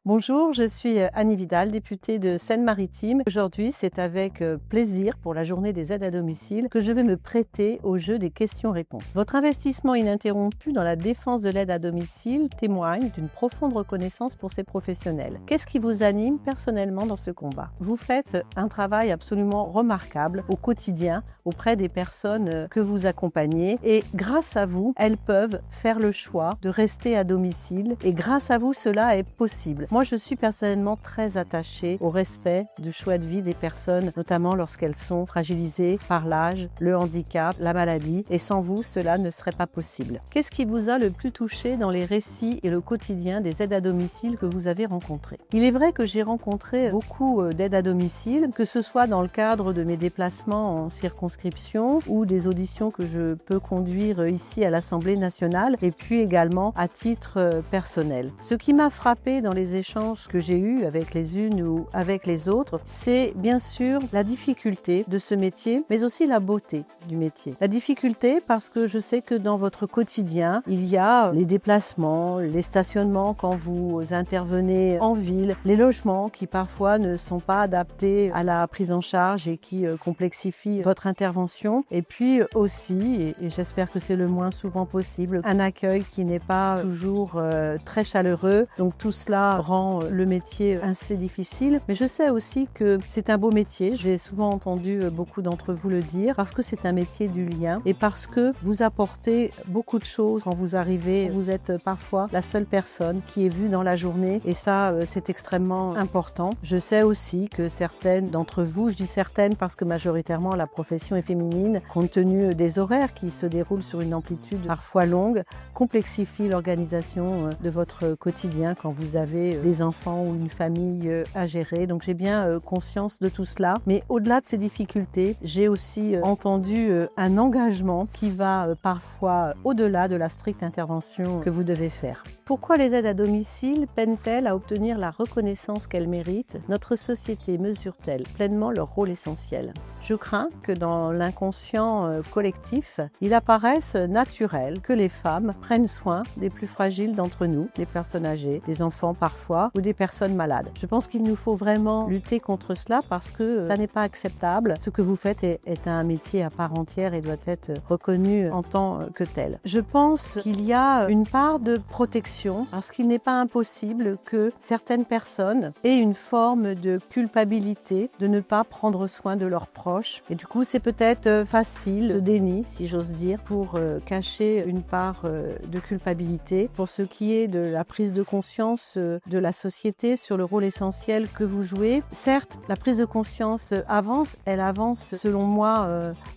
Bonjour, je suis Annie Vidal, députée de Seine-Maritime. Aujourd'hui, c'est avec plaisir pour la journée des aides à domicile que je vais me prêter au jeu des questions-réponses. Votre investissement ininterrompu dans la défense de l'aide à domicile témoigne d'une profonde reconnaissance pour ces professionnels. Qu'est-ce qui vous anime personnellement dans ce combat? Vous faites un travail absolument remarquable au quotidien auprès des personnes que vous accompagnez et grâce à vous, elles peuvent faire le choix de rester à domicile et grâce à vous, cela est possible. Moi, je suis personnellement très attachée au respect du choix de vie des personnes, notamment lorsqu'elles sont fragilisées par l'âge, le handicap, la maladie. Et sans vous, cela ne serait pas possible. Qu'est-ce qui vous a le plus touché dans les récits et le quotidien des aides à domicile que vous avez rencontrés? Il est vrai que j'ai rencontré beaucoup d'aides à domicile, que ce soit dans le cadre de mes déplacements en circonscription ou des auditions que je peux conduire ici à l'Assemblée nationale et puis également à titre personnel. Ce qui m'a frappé dans les échanges que j'ai eus avec les unes ou avec les autres, c'est bien sûr la difficulté de ce métier, mais aussi la beauté du métier. La difficulté parce que je sais que dans votre quotidien, il y a les déplacements, les stationnements quand vous intervenez en ville, les logements qui parfois ne sont pas adaptés à la prise en charge et qui complexifient votre intervention. Et puis aussi, et j'espère que c'est le moins souvent possible, un accueil qui n'est pas toujours très chaleureux. Donc tout cela rend le métier assez difficile, mais je sais aussi que c'est un beau métier. J'ai souvent entendu beaucoup d'entre vous le dire, parce que c'est un métier du lien et parce que vous apportez beaucoup de choses quand vous arrivez. Vous êtes parfois la seule personne qui est vue dans la journée et ça, c'est extrêmement important. Je sais aussi que certaines d'entre vous, je dis certaines parce que majoritairement la profession est féminine, compte tenu des horaires qui se déroulent sur une amplitude parfois longue, complexifie l'organisation de votre quotidien quand vous avez des enfants ou une famille à gérer. Donc j'ai bien conscience de tout cela. Mais au-delà de ces difficultés, j'ai aussi entendu un engagement qui va parfois au-delà de la stricte intervention que vous devez faire. Pourquoi les aides à domicile peinent-elles à obtenir la reconnaissance qu'elles méritent? Notre société mesure-t-elle pleinement leur rôle essentiel? Je crains que dans l'inconscient collectif, il apparaisse naturel que les femmes prennent soin des plus fragiles d'entre nous, des personnes âgées, des enfants parfois ou des personnes malades. Je pense qu'il nous faut vraiment lutter contre cela parce que ça n'est pas acceptable. Ce que vous faites est un métier à part entière et doit être reconnu en tant que tel. Je pense qu'il y a une part de protection parce qu'il n'est pas impossible que certaines personnes aient une forme de culpabilité de ne pas prendre soin de leurs proches. Et du coup, c'est peut-être facile, le déni, si j'ose dire, pour cacher une part de culpabilité. Pour ce qui est de la prise de conscience de la société sur le rôle essentiel que vous jouez, certes, la prise de conscience avance, elle avance selon moi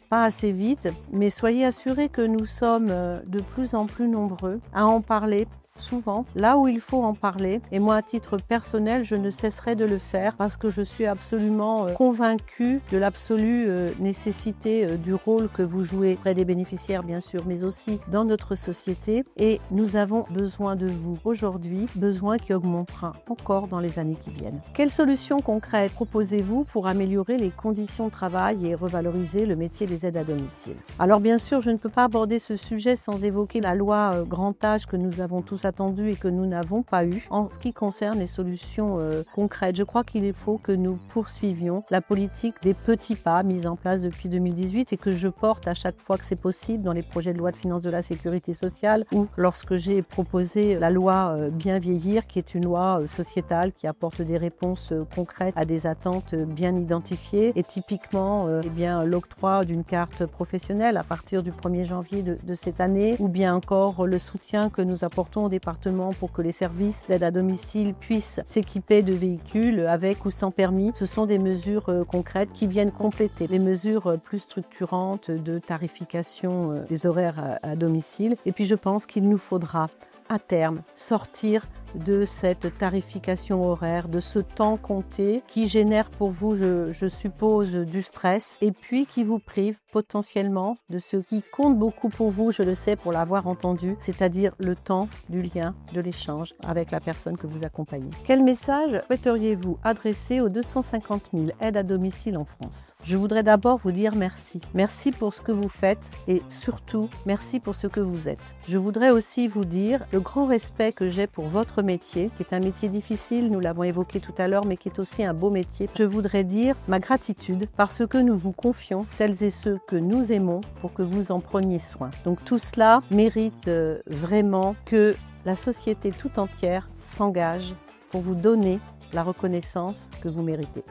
pas assez vite, mais soyez assurés que nous sommes de plus en plus nombreux à en parler souvent, là où il faut en parler. Et moi, à titre personnel, je ne cesserai de le faire parce que je suis absolument convaincue de l'absolue nécessité du rôle que vous jouez auprès des bénéficiaires, bien sûr, mais aussi dans notre société. Et nous avons besoin de vous aujourd'hui, besoin qui augmentera encore dans les années qui viennent. Quelles solutions concrètes proposez-vous pour améliorer les conditions de travail et revaloriser le métier des aides à domicile? Alors bien sûr, je ne peux pas aborder ce sujet sans évoquer la loi grand âge que nous avons tous attendu et que nous n'avons pas eu en ce qui concerne les solutions concrètes. Je crois qu'il faut que nous poursuivions la politique des petits pas mise en place depuis 2018 et que je porte à chaque fois que c'est possible dans les projets de loi de finances de la sécurité sociale ou lorsque j'ai proposé la loi Bien vieillir qui est une loi sociétale qui apporte des réponses concrètes à des attentes bien identifiées et typiquement l'octroi d'une carte professionnelle à partir du 1er janvier de cette année ou bien encore le soutien que nous apportons aux départements pour que les services d'aide à domicile puissent s'équiper de véhicules avec ou sans permis. Ce sont des mesures concrètes qui viennent compléter les mesures plus structurantes de tarification des horaires à domicile. Et puis je pense qu'il nous faudra à terme sortir de cette tarification horaire, de ce temps compté qui génère pour vous, je suppose, du stress et puis qui vous prive potentiellement de ce qui compte beaucoup pour vous, je le sais pour l'avoir entendu, c'est-à-dire le temps du lien, de l'échange avec la personne que vous accompagnez. Quel message souhaiteriez-vous adresser aux 250 000 aides à domicile en France? Je voudrais d'abord vous dire merci. Merci pour ce que vous faites et surtout, merci pour ce que vous êtes. Je voudrais aussi vous dire le grand respect que j'ai pour votre votre métier, qui est un métier difficile, nous l'avons évoqué tout à l'heure, mais qui est aussi un beau métier. Je voudrais dire ma gratitude parce que nous vous confions celles et ceux que nous aimons pour que vous en preniez soin. Donc tout cela mérite vraiment que la société tout entière s'engage pour vous donner la reconnaissance que vous méritez.